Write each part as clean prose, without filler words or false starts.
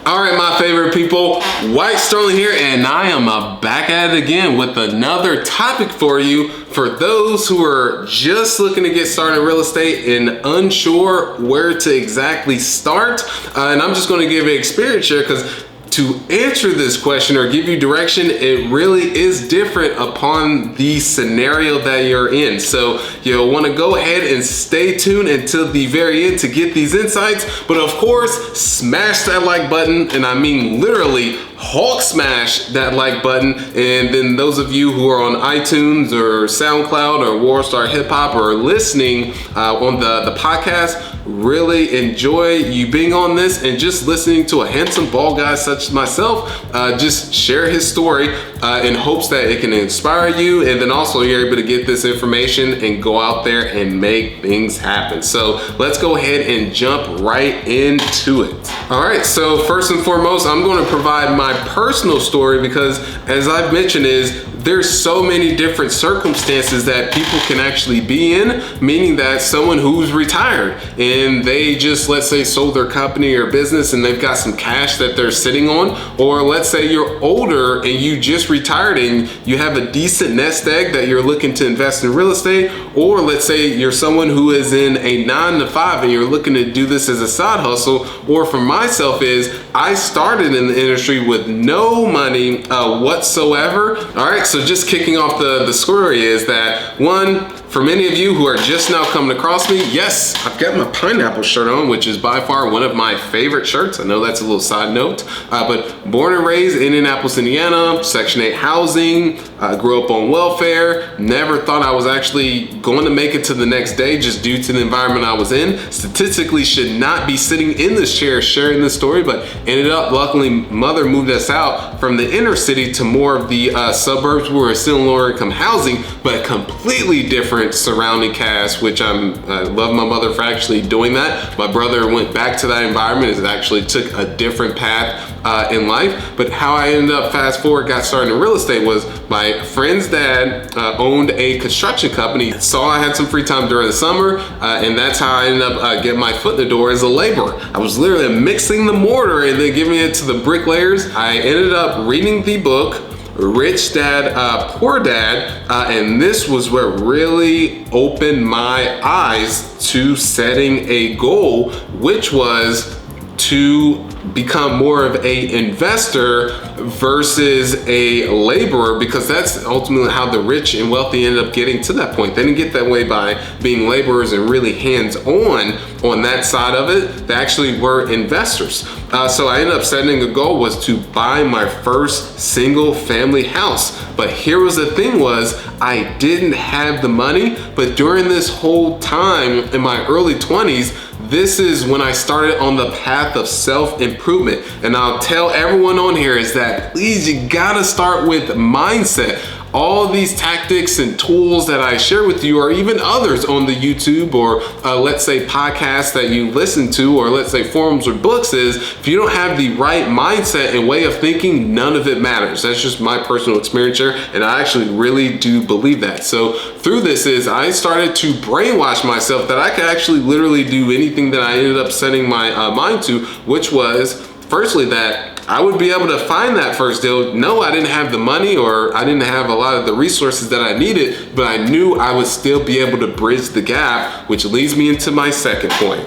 All right, my favorite people, White Sterling here, and I am back at it again with another topic for you. For those who are just looking to get started in real estate and unsure where to exactly start, and I'm just going to give an experience share because to answer this question or give you direction, it really is different upon the scenario that you're in. So you'll want to go ahead and stay tuned until the very end to get these insights. But of course, smash that like button, and I mean literally Hulk smash that like button. And then those of you who are on iTunes or SoundCloud or Warstar Hip Hop or listening on the podcast, really enjoy you being on this and just listening to a handsome bald guy such as myself just share his story in hopes that it can inspire you, and then also you're able to get this information and go out there and make things happen. So let's go ahead and jump right into it. All right, so first and foremost, I'm going to provide my personal story because, as I've mentioned, there's so many different circumstances that people can actually be in, meaning that someone who's retired and they just, let's say, sold their company or business and they've got some cash that they're sitting on, or let's say you're older and you just retired and you have a decent nest egg that you're looking to invest in real estate, or let's say you're someone who is in a 9-to-5 and you're looking to do this as a side hustle. Or for myself I started in the industry with no money whatsoever. All right, so just kicking off the story is that, one, for many of you who are just now coming across me, yes, I've got my pineapple shirt on, which is by far one of my favorite shirts. I know that's a little side note, but born and raised in Indianapolis, Indiana, Section 8 housing, grew up on welfare, never thought I was actually going to make it to the next day just due to the environment I was in. Statistically should not be sitting in this chair sharing this story, but ended up, luckily, mother moved us out from the inner city to more of the suburbs where we're still in lower income housing, but completely different surrounding cast, which I love my mother for actually doing that. My brother went back to that environment and actually took a different path in life. But how I ended up, fast forward, got started in real estate was my friend's dad owned a construction company. Saw I had some free time during the summer, and that's how I ended up getting my foot in the door as a laborer. I was literally mixing the mortar and then giving it to the bricklayers. I ended up reading the book Rich Dad, Poor Dad, and this was what really opened my eyes to setting a goal, which was to become more of a investor versus a laborer, because that's ultimately how the rich and wealthy ended up getting to that point. They didn't get that way by being laborers and really hands-on that side of it. They actually were investors. So I ended up setting a goal was to buy my first single family house. But here was the thing was, I didn't have the money, but during this whole time in my early 20s, this is when I started on the path of self-improvement. And I'll tell everyone on here is that, please, you gotta start with mindset. All these tactics and tools that I share with you, or even others on the YouTube or let's say podcasts that you listen to, or let's say forums or books, is if you don't have the right mindset and way of thinking, none of it matters. That's just my personal experience here, and I actually really do believe that. So through this I started to brainwash myself that I could actually literally do anything that I ended up setting my mind to, which was firstly that I would be able to find that first deal. No, I didn't have the money, or I didn't have a lot of the resources that I needed, but I knew I would still be able to bridge the gap, which leads me into my second point,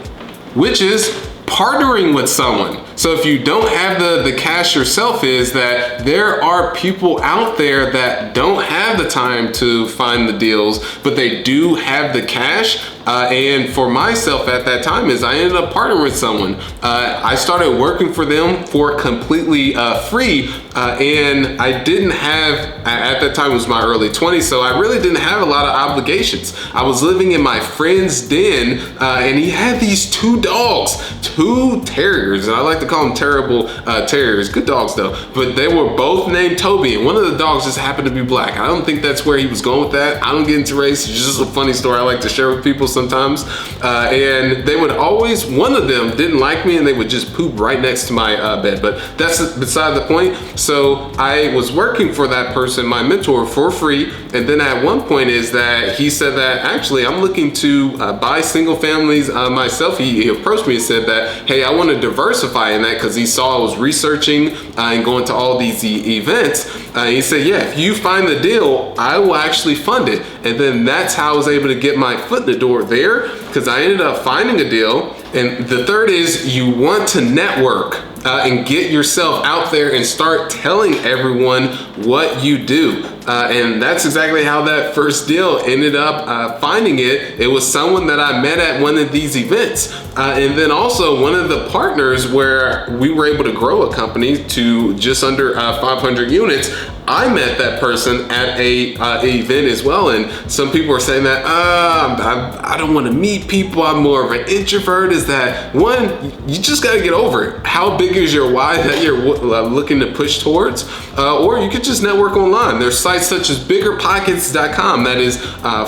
which is partnering with someone. So if you don't have the cash yourself, is that there are people out there that don't have the time to find the deals, but they do have the cash. And for myself at that time is I ended up partnering with someone. I started working for them for completely free. And I didn't have, at that time it was my early 20s, so I really didn't have a lot of obligations. I was living in my friend's den, and he had these two dogs, two terriers, and I like to call them terrible terriers, good dogs though, but they were both named Toby, and one of the dogs just happened to be black. I don't think that's where he was going with that. I don't get into race, it's just a funny story I like to share with people. sometimes. And they would always, one of them didn't like me and they would just poop right next to my bed, but that's beside the point. So I was working for that person, my mentor, for free. And then at one point is that he said that actually I'm looking to buy single families myself. He approached me and said that, hey, I want to diversify in that, because he saw I was researching and going to all these events. He said, yeah, if you find the deal, I will actually fund it. And then that's how I was able to get my foot in the door there, because I ended up finding a deal. And the third is you want to network and get yourself out there and start telling everyone what you do. And that's exactly how that first deal ended up finding it. It was someone that I met at one of these events. And then also one of the partners where we were able to grow a company to just under 500 units. I met that person at a event as well, and some people are saying that I don't want to meet people, I'm more of an introvert. Is that one, you just got to get over it. How big is your why that you're looking to push towards? Or you could just network online. There's sites such as biggerpockets.com that is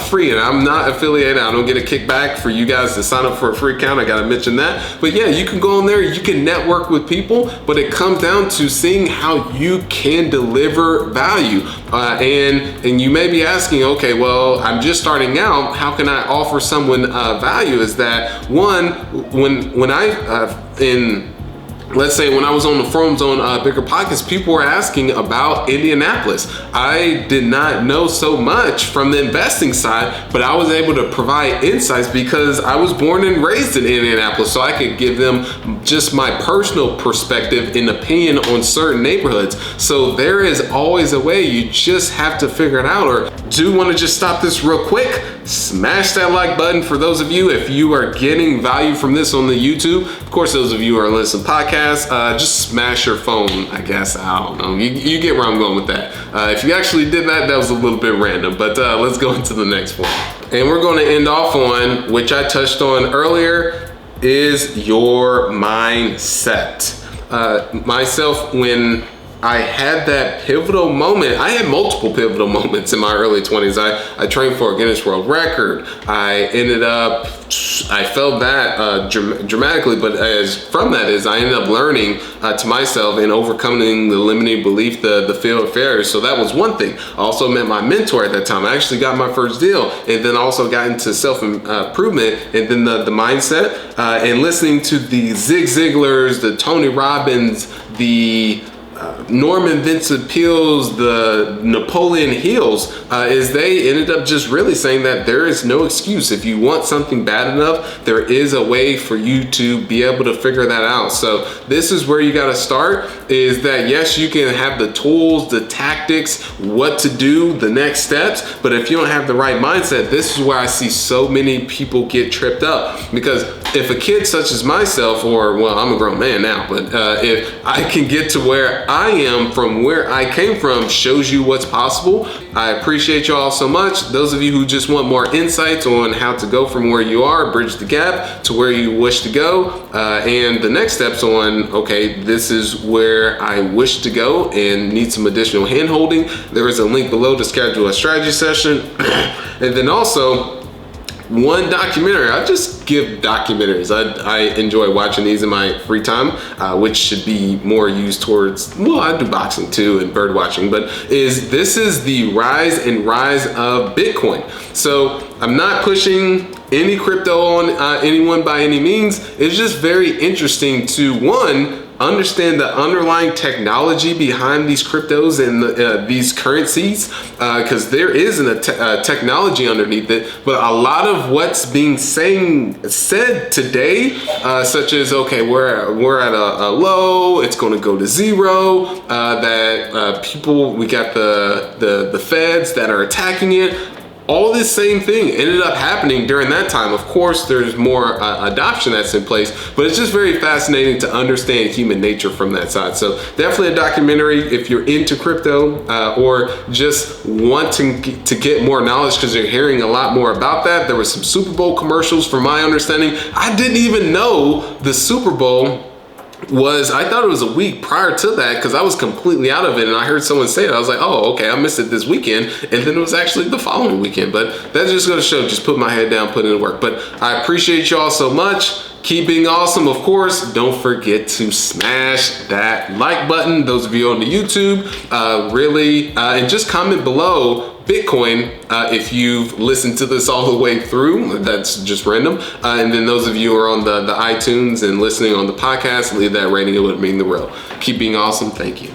free, and I'm not affiliated. I don't get a kickback for you guys to sign up for a free account. I got to mention that. But yeah, you can go on there, you can network with people, but it comes down to seeing how you can deliver value. And you may be asking, okay, well, I'm just starting out. How can I offer someone value? Is that one, when let's say when I was on the forums on Bigger Pockets, people were asking about Indianapolis. I did not know so much from the investing side, but I was able to provide insights because I was born and raised in Indianapolis, so I could give them just my personal perspective and opinion on certain neighborhoods. So there is always a way. You just have to figure it out. Or do want to just stop this real quick? Smash that like button for those of you, if you are getting value from this on the YouTube. Of course, those of you who are listening to podcasts, just smash your phone, I guess. I don't know. You get where I'm going with that. If you actually did that, that was a little bit random, but let's go into the next one. And we're going to end off on, which I touched on earlier, is your mindset. Myself, when I had that pivotal moment. I had multiple pivotal moments in my early 20s. I trained for a Guinness World Record. I felt that dramatically, but from that I ended up learning to myself and overcoming the limiting belief, the fear of failure. So that was one thing. I also met my mentor at that time. I actually got my first deal, and then also got into self-improvement, and then the mindset, and listening to the Zig Ziglars, the Tony Robbins, the Norman Vincent Peale's, the Napoleon Hills, is they ended up just really saying that there is no excuse. If you want something bad enough, there is a way for you to be able to figure that out. So this is where you got to start, is that yes, you can have the tools, the tactics, what to do, the next steps, but if you don't have the right mindset, this is where I see so many people get tripped up. Because if a kid such as myself, or well, I'm a grown man now, but if I can get to where I am from where I came from, shows you what's possible. I appreciate y'all so much. Those of you who just want more insights on how to go from where you are, bridge the gap to where you wish to go, and the next steps on, okay, this is where I wish to go and need some additional hand holding, there is a link below to schedule a strategy session. And then also, one documentary. I just give documentaries. I enjoy watching these in my free time, which should be more used towards, well, I do boxing too and bird watching, but this is the rise of Bitcoin. So I'm not pushing any crypto on anyone by any means. It's just very interesting to, one, understand the underlying technology behind these cryptos and these currencies, because there is a technology underneath it. But a lot of what's being said today, such as, okay, we're at a low, it's going to go to zero, that people, we got the feds that are attacking it. All this same thing ended up happening during that time. Of course, there's more adoption that's in place, but it's just very fascinating to understand human nature from that side. So definitely a documentary if you're into crypto, or just wanting to get more knowledge, because you're hearing a lot more about that. There was some Super Bowl commercials from my understanding. I didn't even know the Super Bowl I thought it was a week prior to that because I was completely out of it, and I heard someone say it. I was like, oh, okay, I missed it this weekend, and then it was actually the following weekend. But that's just going to show, just put my head down, put in the work. But I appreciate y'all so much. Keep being awesome. Of course, don't forget to smash that like button. Those of you on the YouTube, and just comment below Bitcoin if you've listened to this all the way through. That's just random. And then those of you who are on the iTunes and listening on the podcast, leave that rating. It would mean the world. Keep being awesome. Thank you.